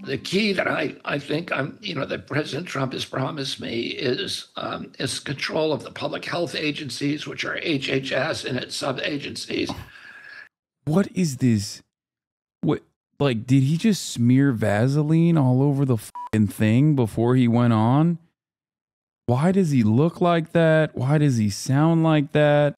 The key that I think that President Trump has promised me is control of the public health agencies, which are HHS and its sub-agencies. What is this? What, like, did he just smear Vaseline all over the f***ing thing before he went on? Why does he look like that? Why does he sound like that?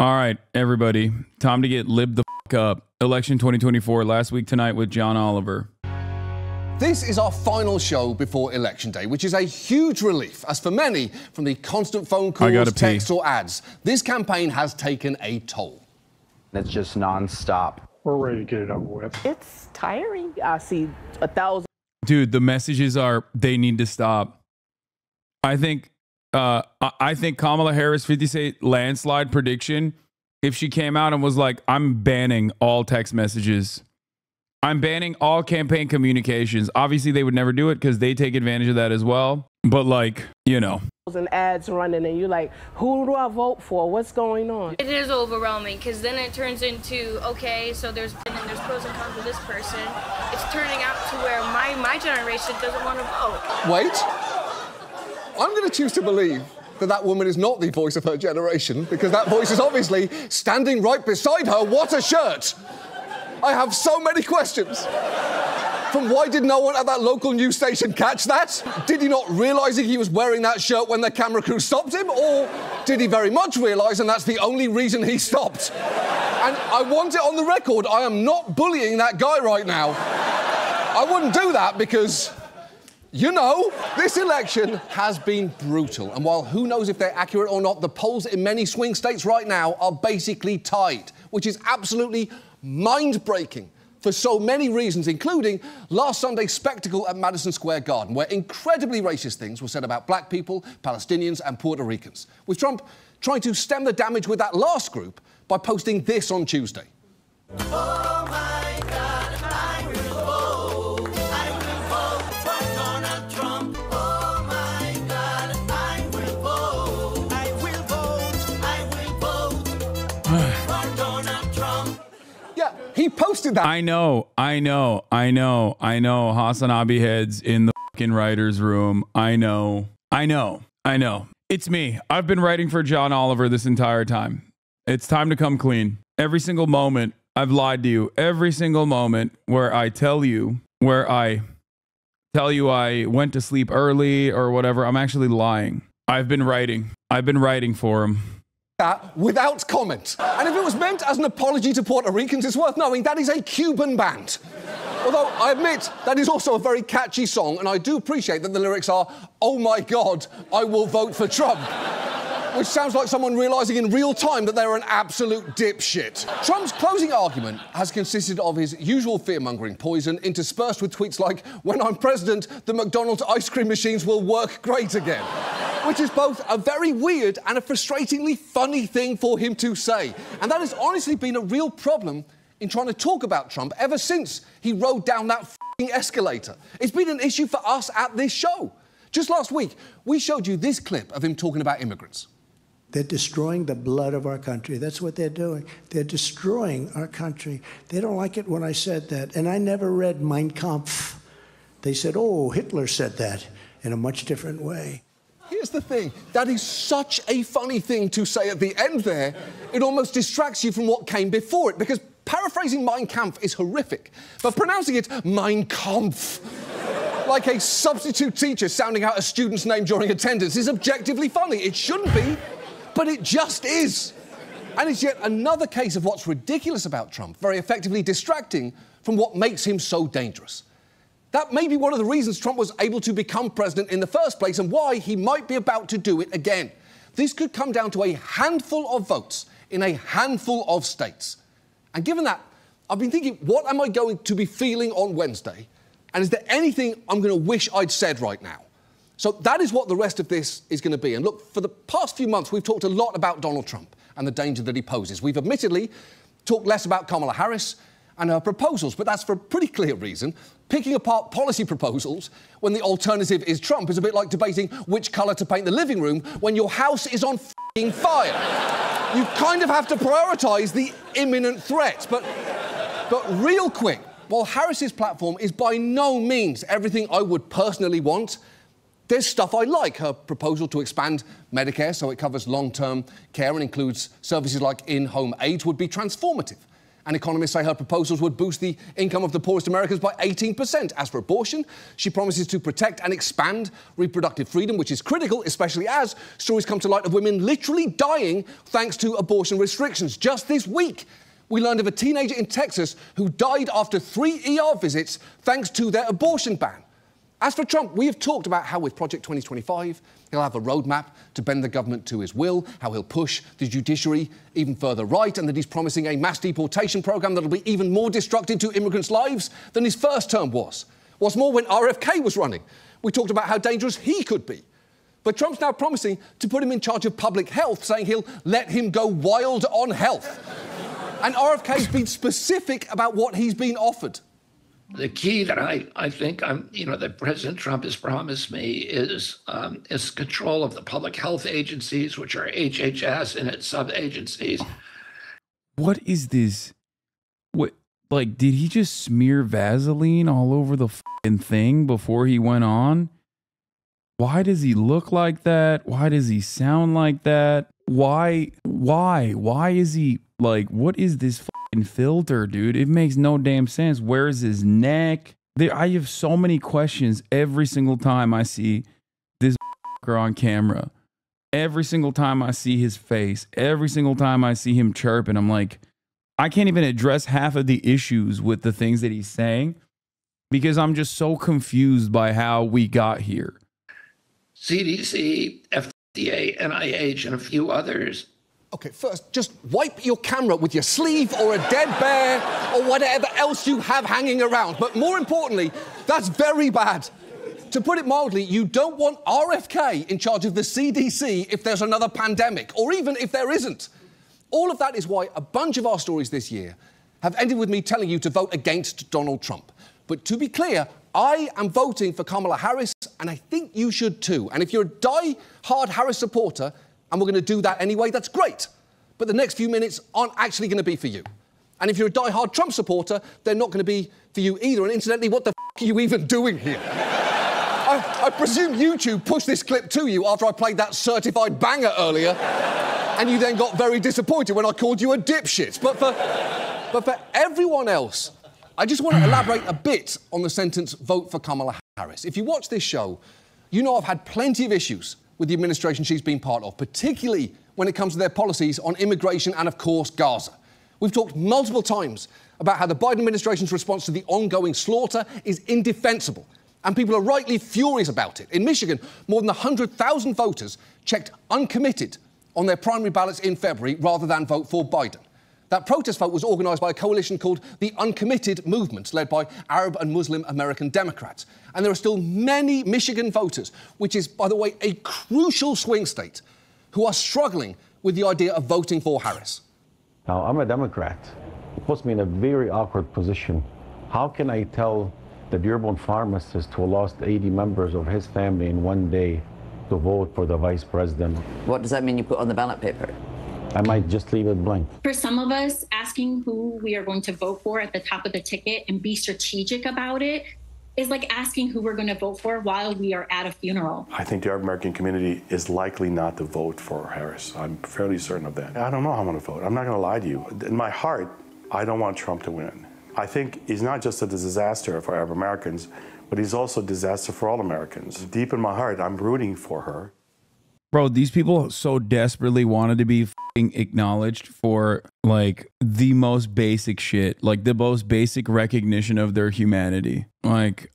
All right, everybody. Time to get libbed the f*** up. Election 2024, last week tonight with John Oliver. This is our final show before Election Day, which is a huge relief, as for many, from the constant phone calls, texts or ads, this campaign has taken a toll. It's just non-stop. We're ready to get it over with. It's tiring. I see 1,000. Dude, the messages are, they need to stop. I think Kamala Harris 50-state landslide prediction, if she came out and was like, I'm banning all text messages, I'm banning all campaign communications. Obviously, they would never do it because they take advantage of that as well. But like, you know. And ads running and you're like, who do I vote for? What's going on? It is overwhelming because then it turns into, okay, so there's pros and cons with this person. It's turning out to where my generation doesn't want to vote. Wait. I'm going to choose to believe that woman is not the voice of her generation, because that voice is obviously standing right beside her. What a shirt! I have so many questions. From why did no one at that local news station catch that? Did he not realise he was wearing that shirt when the camera crew stopped him? Or did he very much realise and that's the only reason he stopped? And I want it on the record, I am not bullying that guy right now. I wouldn't do that because, you know, this election has been brutal. And while who knows if they're accurate or not, the polls in many swing states right now are basically tied, which is absolutely mind-breaking for so many reasons, including last Sunday's spectacle at Madison Square Garden, where incredibly racist things were said about black people, Palestinians and Puerto Ricans, with Trump trying to stem the damage with that last group by posting this on Tuesday. Oh my God, I will vote. I will vote for Donald Trump. Oh my God, I will vote. I will vote. I will vote for Donald Trump. Yeah, he posted that. I know. HasanAbi heads in the fucking writer's room. I know. It's me. I've been writing for John Oliver this entire time. It's time to come clean. Every single moment I've lied to you. Every single moment where I tell you I went to sleep early or whatever, I'm actually lying. I've been writing for him. Without comment. And if it was meant as an apology to Puerto Ricans, it's worth knowing that is a Cuban band. Although I admit that is also a very catchy song, and I do appreciate that the lyrics are, oh my God, I will vote for Trump. Which sounds like someone realising in real time that they're an absolute dipshit. Trump's closing argument has consisted of his usual fear-mongering poison, interspersed with tweets like, when I'm president, the McDonald's ice cream machines will work great again. Which is both a very weird and a frustratingly funny thing for him to say. And that has honestly been a real problem in trying to talk about Trump ever since he rode down that f***ing escalator. It's been an issue for us at this show. Just last week, we showed you this clip of him talking about immigrants. They're destroying the blood of our country. That's what they're doing. They're destroying our country. They don't like it when I said that. And I never read Mein Kampf. They said, oh, Hitler said that in a much different way. Here's the thing. That is such a funny thing to say at the end there. It almost distracts you from what came before it, because paraphrasing Mein Kampf is horrific. But pronouncing it Mein Kampf, like a substitute teacher sounding out a student's name during attendance, is objectively funny. It shouldn't be, but it just is. And it's yet another case of what's ridiculous about Trump, very effectively distracting from what makes him so dangerous. That may be one of the reasons Trump was able to become president in the first place and why he might be about to do it again. This could come down to a handful of votes in a handful of states. And given that, I've been thinking, what am I going to be feeling on Wednesday? And is there anything I'm going to wish I'd said right now? So that is what the rest of this is going to be. And look, for the past few months, we've talked a lot about Donald Trump and the danger that he poses. We've admittedly talked less about Kamala Harris and her proposals, but that's for a pretty clear reason. Picking apart policy proposals when the alternative is Trump is a bit like debating which colour to paint the living room when your house is on f***ing fire. You kind of have to prioritise the imminent threat. But real quick, while Harris's platform is by no means everything I would personally want, there's stuff I like. Her proposal to expand Medicare so it covers long-term care and includes services like in-home aids would be transformative. And economists say her proposals would boost the income of the poorest Americans by 18%. As for abortion, she promises to protect and expand reproductive freedom, which is critical, especially as stories come to light of women literally dying thanks to abortion restrictions. Just this week, we learned of a teenager in Texas who died after 3 ER visits thanks to their abortion ban. As for Trump, we have talked about how with Project 2025, he'll have a roadmap to bend the government to his will, how he'll push the judiciary even further right, and that he's promising a mass deportation program that'll be even more destructive to immigrants' lives than his first term was. What's more, when RFK was running, we talked about how dangerous he could be. But Trump's now promising to put him in charge of public health, saying he'll let him go wild on health. And RFK's been specific about what he's been offered. The key that I think that President Trump has promised me is control of the public health agencies, which are HHS and its sub-agencies. What is this? What, like, did he just smear Vaseline all over the f***ing thing before he went on? Why does he look like that? Why does he sound like that? Why is he, like, what is this f***ing filter, dude? It makes no damn sense. Where is his neck? I have so many questions every single time I see this on camera. Every single time I see his face. Every single time I see him chirp, and I'm like, I can't even address half of the issues with the things that he's saying because I'm just so confused by how we got here. CDC, FDA, NIH, and a few others. OK, first, just wipe your camera with your sleeve or a dead bear or whatever else you have hanging around. But more importantly, that's very bad. To put it mildly, you don't want RFK in charge of the CDC if there's another pandemic, or even if there isn't. All of that is why a bunch of our stories this year have ended with me telling you to vote against Donald Trump. But to be clear, I am voting for Kamala Harris, and I think you should too. And if you're a die-hard Harris supporter, and we're going to do that anyway, that's great. But the next few minutes aren't actually going to be for you. And if you're a die-hard Trump supporter, they're not going to be for you either. And incidentally, what the f*** are you even doing here? I presume YouTube pushed this clip to you after I played that certified banger earlier, and you then got very disappointed when I called you a dipshit. But for everyone else, I just want to elaborate a bit on the sentence, vote for Kamala Harris. If you watch this show, you know I've had plenty of issues with the administration she's been part of, particularly when it comes to their policies on immigration and, of course, Gaza. We've talked multiple times about how the Biden administration's response to the ongoing slaughter is indefensible, and people are rightly furious about it. In Michigan, more than 100,000 voters checked uncommitted on their primary ballots in February rather than vote for Biden. That protest vote was organised by a coalition called the Uncommitted Movement, led by Arab and Muslim American Democrats. And there are still many Michigan voters, which is, by the way, a crucial swing state, who are struggling with the idea of voting for Harris. Now, I'm a Democrat. It puts me in a very awkward position. How can I tell the Dearborn pharmacist who lost 80 members of his family in one day to vote for the vice president? What does that mean you put on the ballot paper? I might just leave it blank. For some of us, asking who we are going to vote for at the top of the ticket and be strategic about it is like asking who we're going to vote for while we are at a funeral. I think the Arab American community is likely not to vote for Harris. I'm fairly certain of that. I don't know how I'm going to vote. I'm not going to lie to you. In my heart, I don't want Trump to win. I think he's not just a disaster for Arab Americans, but he's also a disaster for all Americans. Deep in my heart, I'm rooting for her. Bro, these people so desperately wanted to be f***ing acknowledged for, like, the most basic shit. Like, the most basic recognition of their humanity. Look,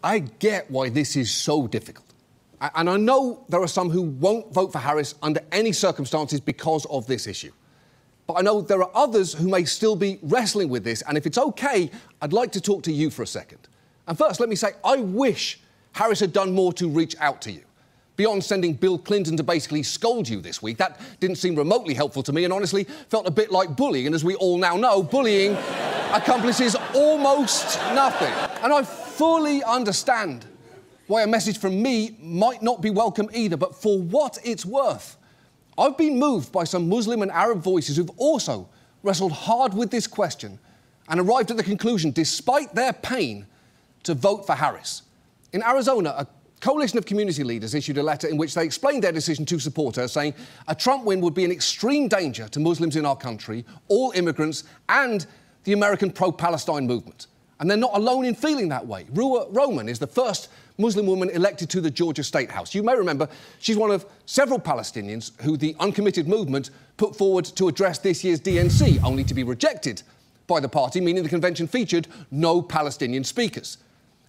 I get why this is so difficult. And I know there are some who won't vote for Harris under any circumstances because of this issue. But I know there are others who may still be wrestling with this. And if it's okay, I'd like to talk to you for a second. And first, let me say, I wish Harris had done more to reach out to you. Beyond sending Bill Clinton to basically scold you this week, that didn't seem remotely helpful to me and honestly felt a bit like bullying. And as we all now know, bullying accomplishes almost nothing. And I fully understand why a message from me might not be welcome either. But for what it's worth, I've been moved by some Muslim and Arab voices who've also wrestled hard with this question and arrived at the conclusion, despite their pain, to vote for Harris. In Arizona, a coalition of community leaders issued a letter in which they explained their decision to support her, saying a Trump win would be an extreme danger to Muslims in our country, all immigrants, and the American pro-Palestine movement. And they're not alone in feeling that way. Ruwa Roman is the first Muslim woman elected to the Georgia State House. You may remember she's one of several Palestinians who the uncommitted movement put forward to address this year's DNC, only to be rejected by the party, meaning the convention featured no Palestinian speakers.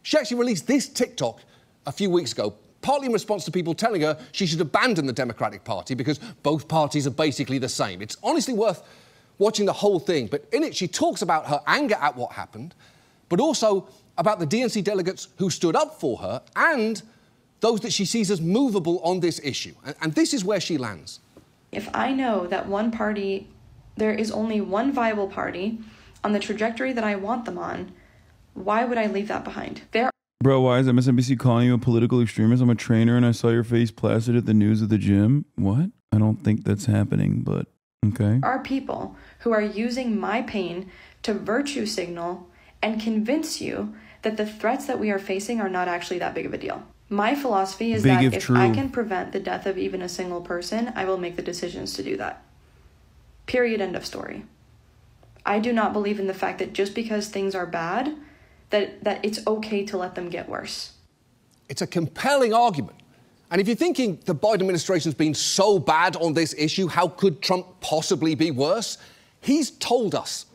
She actually released this TikTok a few weeks ago, partly in response to people telling her she should abandon the Democratic Party because both parties are basically the same. It's honestly worth watching the whole thing, but in it she talks about her anger at what happened, but also about the DNC delegates who stood up for her and those that she sees as movable on this issue. And this is where she lands. If I know that one party, there is only one viable party on the trajectory that I want them on, why would I leave that behind? Bro, why is MSNBC calling you a political extremist? I'm a trainer and I saw your face plastered at the news of the gym. What? I don't think that's happening, but okay. Are people who are using my pain to virtue signal and convince you that the threats that we are facing are not actually that big of a deal. My philosophy is that if I can prevent the death of even a single person, I will make the decisions to do that. Period, end of story. I do not believe in the fact that just because things are bad, that it's okay to let them get worse. It's a compelling argument. And if you're thinking the Biden administration's been so bad on this issue, how could Trump possibly be worse? He's told us.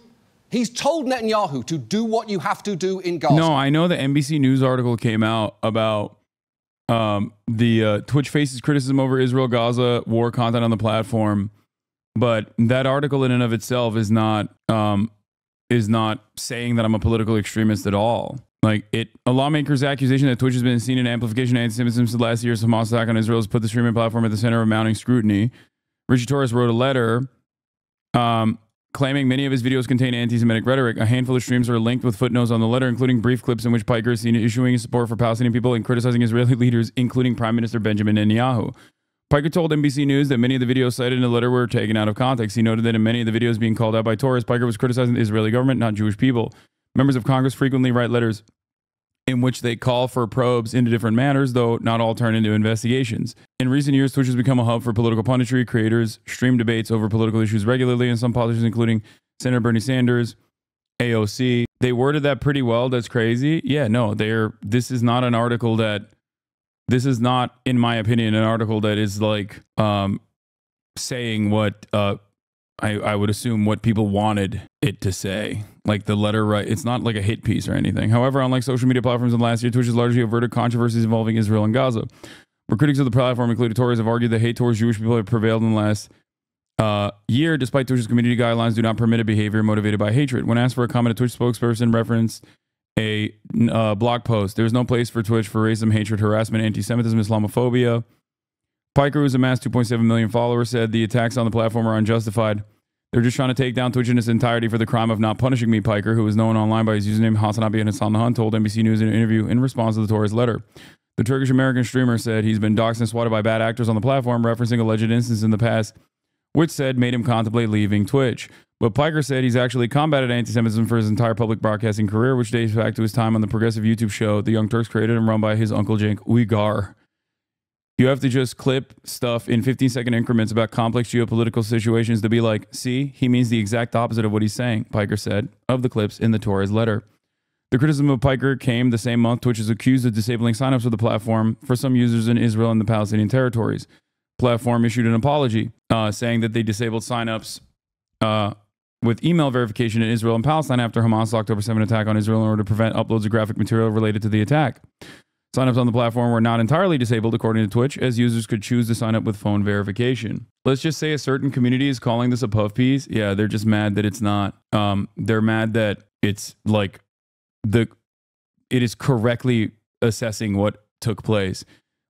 He's told Netanyahu to do what you have to do in Gaza. No, I know the NBC News article came out about the Twitch faces criticism over Israel-Gaza war content on the platform, but that article in and of itself is not saying that I'm a political extremist at all. Like, a lawmaker's accusation that Twitch has been seen in amplification of anti-Semitism since last year's Hamas attack on Israel has put the streaming platform at the center of mounting scrutiny. Richie Torres wrote a letter claiming many of his videos contain anti-Semitic rhetoric. A handful of streams are linked with footnotes on the letter, including brief clips in which Piker is seen issuing his support for Palestinian people and criticizing Israeli leaders, including Prime Minister Benjamin Netanyahu. Piker told NBC News that many of the videos cited in the letter were taken out of context. He noted that in many of the videos being called out by Torres, Piker was criticizing the Israeli government, not Jewish people. Members of Congress frequently write letters in which they call for probes into different matters, though not all turn into investigations. In recent years, Twitch has become a hub for political punditry. Creators stream debates over political issues regularly, and some politicians, including Senator Bernie Sanders, AOC, they worded that pretty well. That's crazy. Yeah, no, this is not an article that, this is not, in my opinion, an article that is like saying what I would assume what people wanted it to say. Like the letter, right? It's not like a hit piece or anything. However, unlike social media platforms in the last year, Twitch has largely averted controversies involving Israel and Gaza. Where critics of the platform, including Tories, have argued that hate towards Jewish people have prevailed in the last year, despite Twitch's community guidelines do not permit a behavior motivated by hatred. When asked for a comment, a Twitch spokesperson referenced a blog post. There is no place for Twitch for racism, hatred, harassment, anti-Semitism, Islamophobia. Piker, who's amassed 2.7 million followers, said the attacks on the platform are unjustified. They're just trying to take down Twitch in its entirety for the crime of not punishing me, Piker, who is known online by his username HasanAbi and Hasan, told NBC News in an interview in response to the Torres letter. The Turkish-American streamer said he's been doxxed and swatted by bad actors on the platform, referencing alleged instances in the past, which said made him contemplate leaving Twitch. But Piker said he's actually combated anti-Semitism for his entire public broadcasting career, which dates back to his time on the progressive YouTube show The Young Turks, created and run by his uncle Cenk Uygar. You have to just clip stuff in 15-second increments about complex geopolitical situations to be like, see, he means the exact opposite of what he's saying, Piker said of the clips in the Torres letter. The criticism of Piker came the same month Twitch is accused of disabling signups for the platform for some users in Israel and the Palestinian territories. Platform issued an apology saying that they disabled signups with email verification in Israel and Palestine after Hamas' October 7 attack on Israel in order to prevent uploads of graphic material related to the attack. Signups on the platform were not entirely disabled, according to Twitch, as users could choose to sign up with phone verification. Let's just say a certain community is calling this a puff piece. Yeah, they're just mad that it's not. They're mad that it's like it is correctly assessing what took place.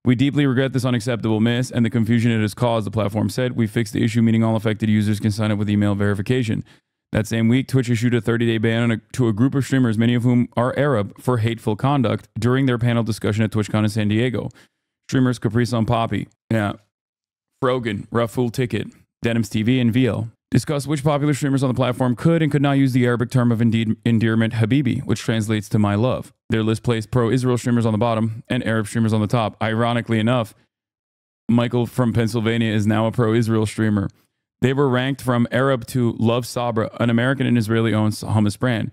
We deeply regret this unacceptable miss and the confusion it has caused, the platform said. We fixed the issue, meaning all affected users can sign up with email verification. That same week, Twitch issued a 30-day ban to a group of streamers, many of whom are Arab, for hateful conduct during their panel discussion at TwitchCon in San Diego. Streamers Caprice on Poppy. Yeah. Rogan, Rough Fool Ticket, Denims TV, and VL discuss which popular streamers on the platform could and could not use the Arabic term of endearment Habibi, which translates to my love. Their list placed pro-Israel streamers on the bottom and Arab streamers on the top. Ironically enough, Michael from Pennsylvania is now a pro-Israel streamer. They were ranked from Arab to Love Sabra, an American and Israeli-owned hummus brand.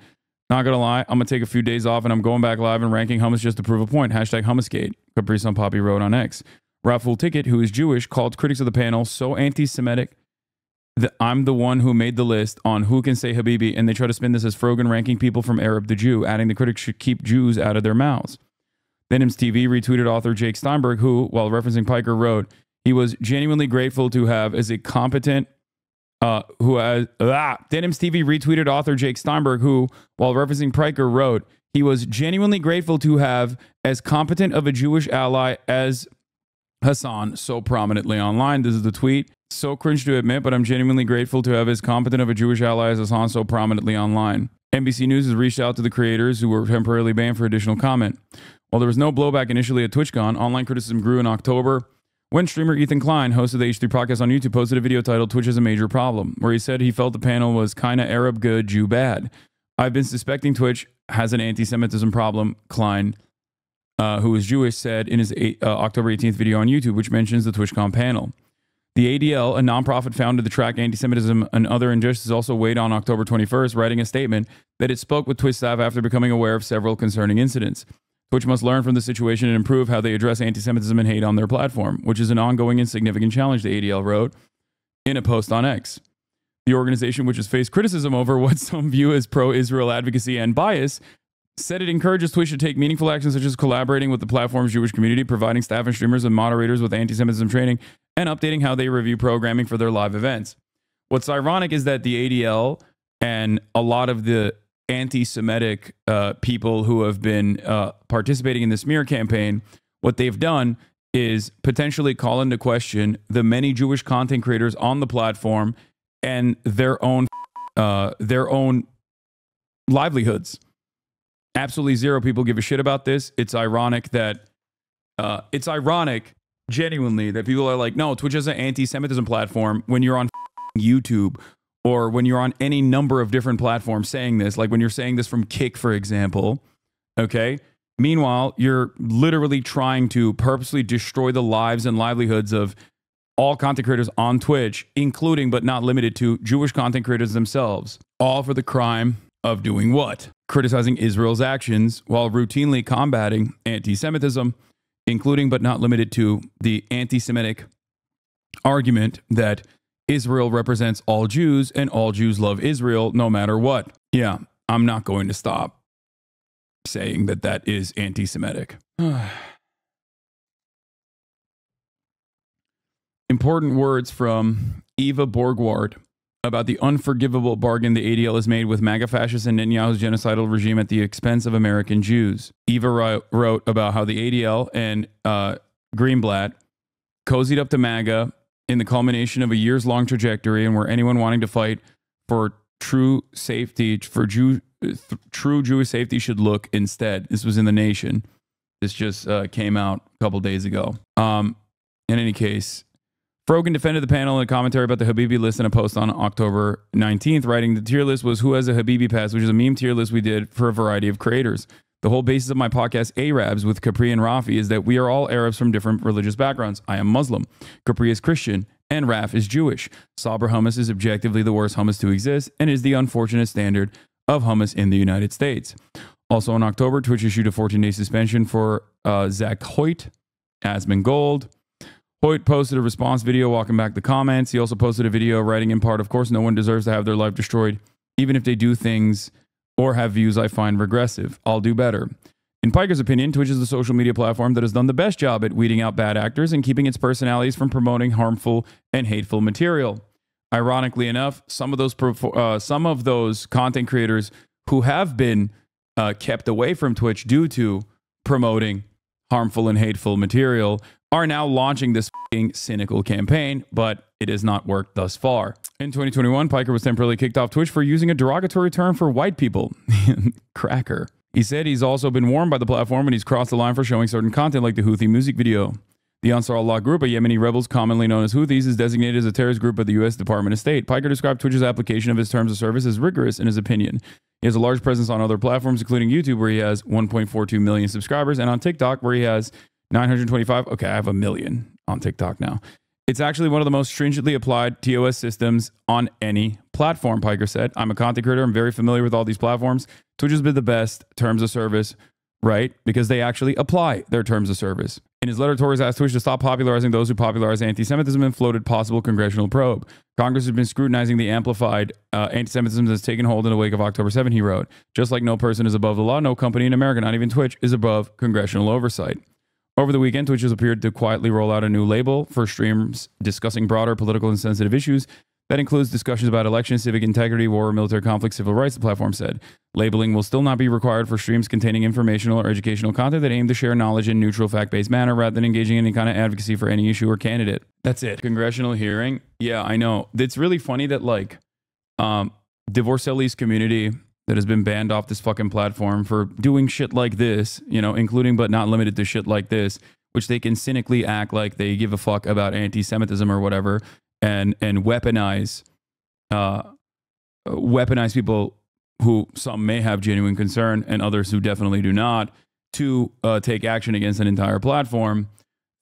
Not gonna lie, I'm gonna take a few days off and I'm going back live and ranking hummus just to prove a point. Hashtag hummusgate. Capri Sun Poppy wrote on X. Raful Ticket, who is Jewish, called critics of the panel so anti-Semitic that I'm the one who made the list on who can say Habibi, and they try to spin this as Frogan ranking people from Arab to Jew, adding the critics should keep Jews out of their mouths. Denims TV retweeted author Jake Steinberg, who, while referencing Piker, wrote he was genuinely grateful to have as a competent Denims TV retweeted author Jake Steinberg, who, while referencing Piker, wrote he was genuinely grateful to have as competent of a Jewish ally as Hasan so prominently online. This is the tweet. So cringe to admit, but I'm genuinely grateful to have as competent of a Jewish ally as Hasan so prominently online. NBC News has reached out to the creators who were temporarily banned for additional comment. While there was no blowback initially at TwitchCon, online criticism grew in October when streamer Ethan Klein, host of the H3 podcast on YouTube, posted a video titled Twitch is a Major Problem, where he said he felt the panel was kinda Arab good, Jew bad. I've been suspecting Twitch has an anti-Semitism problem, Klein, who is Jewish, said in his October 18th video on YouTube, which mentions the TwitchCon panel. The ADL, a nonprofit founded to track anti-Semitism and other injustices, also weighed on October 21st, writing a statement that it spoke with Twitch staff after becoming aware of several concerning incidents. Twitch must learn from the situation and improve how they address anti-Semitism and hate on their platform, which is an ongoing and significant challenge, the ADL wrote in a post on X. The organization, which has faced criticism over what some view as pro-Israel advocacy and bias, said it encourages Twitch to take meaningful actions such as collaborating with the platform's Jewish community, providing staff and streamers and moderators with anti-Semitism training, and updating how they review programming for their live events. What's ironic is that the ADL and a lot of the anti-Semitic people who have been participating in the smear campaign, what they've done is potentially call into question the many Jewish content creators on the platform and their own livelihoods. Absolutely zero people give a shit about this. It's ironic that genuinely that people are like, no, Twitch is an anti-Semitism platform when you're on YouTube or when you're on any number of different platforms saying this, like when you're saying this from Kick, for example. Okay. Meanwhile, you're literally trying to purposely destroy the lives and livelihoods of all content creators on Twitch, including but not limited to Jewish content creators themselves, all for the crime of doing what? Criticizing Israel's actions while routinely combating anti-Semitism, including but not limited to the anti-Semitic argument that Israel represents all Jews and all Jews love Israel no matter what. Yeah, I'm not going to stop saying that that is anti-Semitic. Important words from Eva Borgward about the unforgivable bargain the ADL has made with MAGA fascists and Netanyahu's genocidal regime at the expense of American Jews. Eva wrote about how the ADL and Greenblatt cozied up to MAGA in the culmination of a years-long trajectory, and where anyone wanting to fight for true safety, for true Jewish safety should look instead. This was in The Nation. This just came out a couple days ago. In any case, Frogan defended the panel in a commentary about the Habibi list in a post on October 19th, writing, the tier list was Who Has a Habibi Pass, which is a meme tier list we did for a variety of creators. The whole basis of my podcast, Arabs, with Capri and Rafi, is that we are all Arabs from different religious backgrounds. I am Muslim. Capri is Christian, and Raf is Jewish. Sabra hummus is objectively the worst hummus to exist, and is the unfortunate standard of hummus in the United States. Also in October, Twitch issued a 14-day suspension for Zach Hoyt, Asmon Gold. Hoyt posted a response video walking back the comments. He also posted a video writing in part, of course, no one deserves to have their life destroyed, even if they do things or have views I find regressive. I'll do better. In Piker's opinion, Twitch is the social media platform that has done the best job at weeding out bad actors and keeping its personalities from promoting harmful and hateful material. Ironically enough, some of those content creators who have been kept away from Twitch due to promoting harmful and hateful material are now launching this cynical campaign, but it has not worked thus far. In 2021, Piker was temporarily kicked off Twitch for using a derogatory term for white people. Cracker. He said he's also been warned by the platform when he's crossed the line for showing certain content like the Houthi music video. The Ansar Allah group, a Yemeni rebels commonly known as Houthis, is designated as a terrorist group by the U.S. Department of State. Piker described Twitch's application of his terms of service as rigorous in his opinion. He has a large presence on other platforms, including YouTube, where he has 1.42 million subscribers, and on TikTok, where he has 925. Okay, I have 1 million on TikTok now. It's actually one of the most stringently applied TOS systems on any platform, Piker said. I'm a content creator. I'm very familiar with all these platforms. Twitch has been the best terms of service, right? Because they actually apply their terms of service. In his letter, Torres asked Twitch to stop popularizing those who popularize anti-Semitism and floated possible congressional probe. Congress has been scrutinizing the amplified anti-Semitism that's taken hold in the wake of October 7, he wrote. Just like no person is above the law, no company in America, not even Twitch, is above congressional oversight. Over the weekend, Twitch has appeared to quietly roll out a new label for streams discussing broader political and sensitive issues. That includes discussions about elections, civic integrity, war, military conflict, civil rights, the platform said. Labeling will still not be required for streams containing informational or educational content that aim to share knowledge in a neutral, fact-based manner rather than engaging in any kind of advocacy for any issue or candidate. That's it. Congressional hearing? Yeah, I know. It's really funny that, like, Divorcelli's community that has been banned off this fucking platform for doing shit like this, you know, including but not limited to shit like this, which they can cynically act like they give a fuck about anti-Semitism or whatever, and weaponize people who some may have genuine concern and others who definitely do not to take action against an entire platform,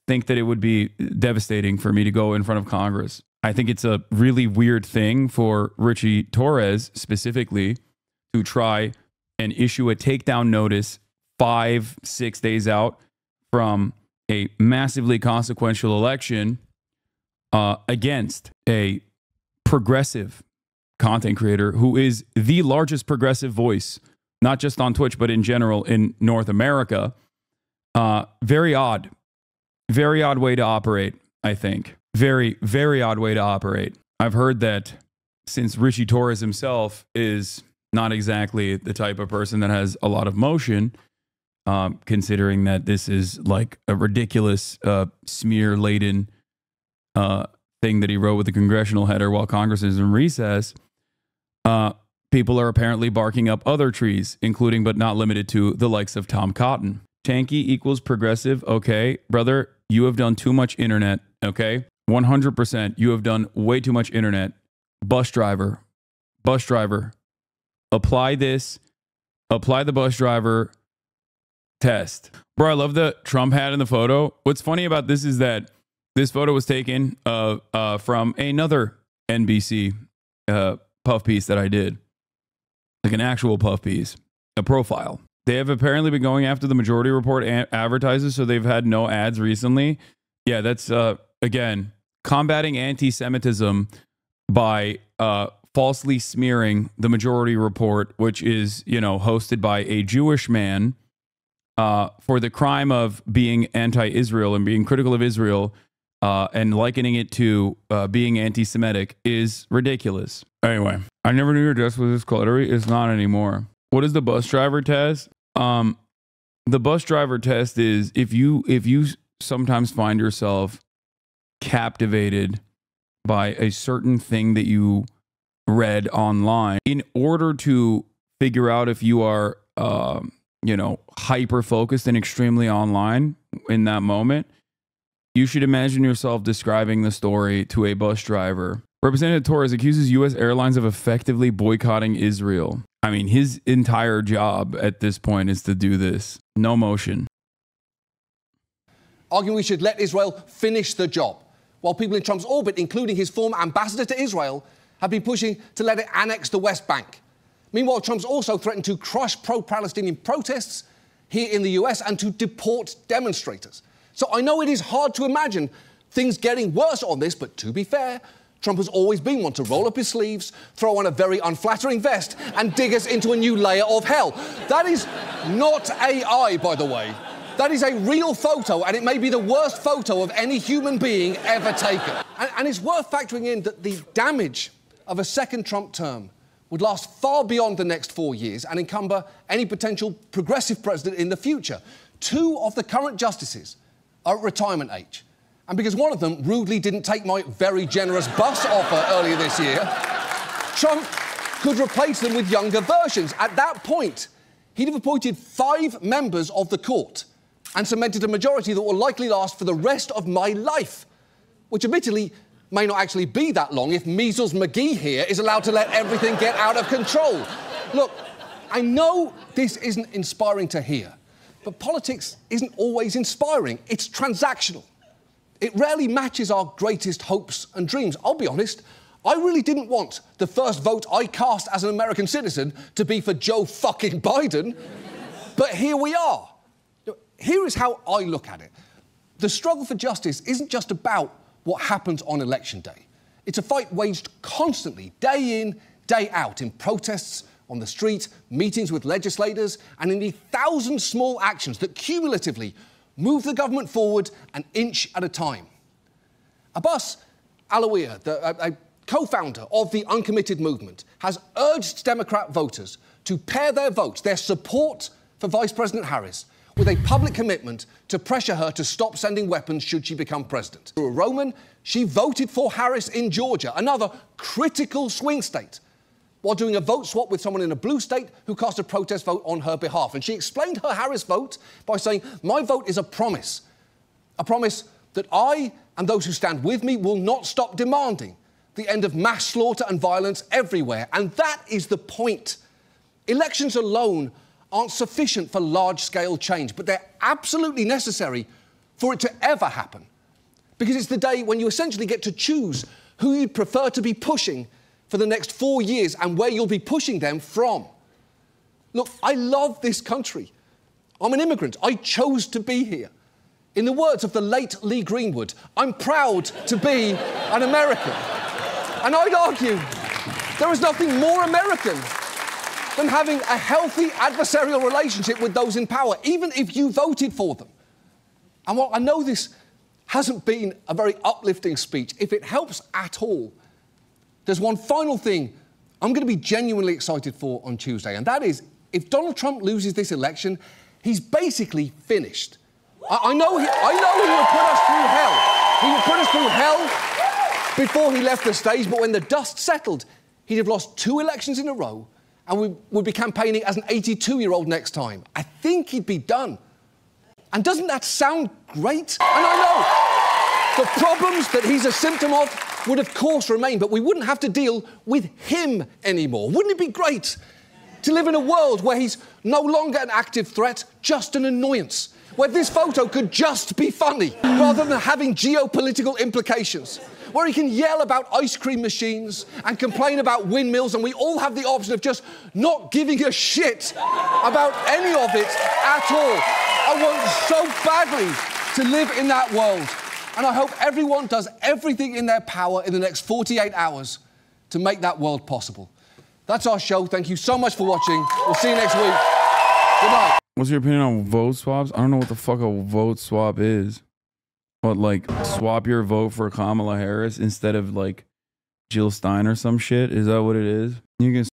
think that it would be devastating for me to go in front of Congress. I think it's a really weird thing for Richie Torres specifically to try and issue a takedown notice 5-6 days out from a massively consequential election against a progressive content creator who is the largest progressive voice, not just on Twitch, but in general in North America. Very odd way to operate, I think. Very, very odd way to operate. I've heard that since Richie Torres himself is not exactly the type of person that has a lot of motion, considering that this is like a ridiculous smear-laden thing that he wrote with the congressional header while Congress is in recess, people are apparently barking up other trees, including but not limited to the likes of Tom Cotton. Tanky equals progressive. Okay, brother, you have done too much internet. Okay, 100%. You have done way too much internet. Bus driver. Apply the bus driver test. Bro, I love the Trump hat in the photo. What's funny about this is that this photo was taken from another NBC puff piece that I did. Like an actual puff piece, a profile. They have apparently been going after the Majority Report advertisers, so they've had no ads recently. Yeah, that's, again, combating anti-Semitism by falsely smearing the Majority Report, which is, you know, hosted by a Jewish man for the crime of being anti-Israel and being critical of Israel and likening it to being anti-Semitic is ridiculous. Anyway, I never knew your dress was this cluttery. It's not anymore. What is the bus driver test? The bus driver test is if you sometimes find yourself captivated by a certain thing that you read online, in order to figure out if you are, you know, hyper focused and extremely online in that moment, you should imagine yourself describing the story to a bus driver. Representative Torres accuses U.S. airlines of effectively boycotting Israel. I mean, his entire job at this point is to do this. No motion. Arguing we should let Israel finish the job, while people in Trump's orbit, including his former ambassador to Israel, have been pushing to let it annex the West Bank. Meanwhile, Trump's also threatened to crush pro-Palestinian protests here in the US and to deport demonstrators. So I know it is hard to imagine things getting worse on this, but to be fair, Trump has always been one to roll up his sleeves, throw on a very unflattering vest, and dig us into a new layer of hell. That is not AI, by the way. That is a real photo, and it may be the worst photo of any human being ever taken. And it's worth factoring in that the damage of a second Trump term would last far beyond the next 4 years and encumber any potential progressive president in the future. 2 of the current justices are at retirement age. And because one of them rudely didn't take my very generous bus offer earlier this year, Trump could replace them with younger versions. At that point, he'd have appointed 5 members of the court and cemented a majority that will likely last for the rest of my life, which admittedly may not actually be that long if Measles McGee here is allowed to let everything get out of control. Look, I know this isn't inspiring to hear, but politics isn't always inspiring. It's transactional. It rarely matches our greatest hopes and dreams. I'll be honest, I really didn't want the first vote I cast as an American citizen to be for Joe fucking Biden, but here we are. Here is how I look at it. The struggle for justice isn't just about what happens on election day. It's a fight waged constantly, day in, day out, in protests, on the street, meetings with legislators, and in the 1,000 small actions that cumulatively move the government forward an inch at a time. Abbas Alawiya, a co-founder of the Uncommitted Movement, has urged Democrat voters to pair their votes, their support for Vice President Harris, with a public commitment to pressure her to stop sending weapons should she become president. Through a Roman, she voted for Harris in Georgia, another critical swing state, while doing a vote swap with someone in a blue state who cast a protest vote on her behalf. And she explained her Harris vote by saying, "My vote is a promise that I and those who stand with me will not stop demanding the end of mass slaughter and violence everywhere." And that is the point. Elections alone aren't sufficient for large-scale change, but they're absolutely necessary for it to ever happen. Because it's the day when you essentially get to choose who you'd prefer to be pushing for the next 4 years and where you'll be pushing them from. Look, I love this country. I'm an immigrant. I chose to be here. In the words of the late Lee Greenwood, I'm proud to be an American. And I'd argue there is nothing more American than having a healthy adversarial relationship with those in power, even if you voted for them. And while I know this hasn't been a very uplifting speech, if it helps at all, there's one final thing I'm going to be genuinely excited for on Tuesday, and that is, if Donald Trump loses this election, he's basically finished. I know he would put us through hell. He would put us through hell before he left the stage, but when the dust settled, he'd have lost 2 elections in a row, and we would be campaigning as an 82-year-old next time. I think he'd be done. And doesn't that sound great? And I know the problems that he's a symptom of would of course remain, but we wouldn't have to deal with him anymore. Wouldn't it be great to live in a world where he's no longer an active threat, just an annoyance, where this photo could just be funny rather than having geopolitical implications, where he can yell about ice cream machines and complain about windmills, and we all have the option of just not giving a shit about any of it at all. I want so badly to live in that world. And I hope everyone does everything in their power in the next 48 hours to make that world possible. That's our show. Thank you so much for watching. We'll see you next week. Good night. What's your opinion on vote swaps? I don't know what the fuck a vote swap is. What, like, swap your vote for Kamala Harris instead of, like, Jill Stein or some shit? Is that what it is? You can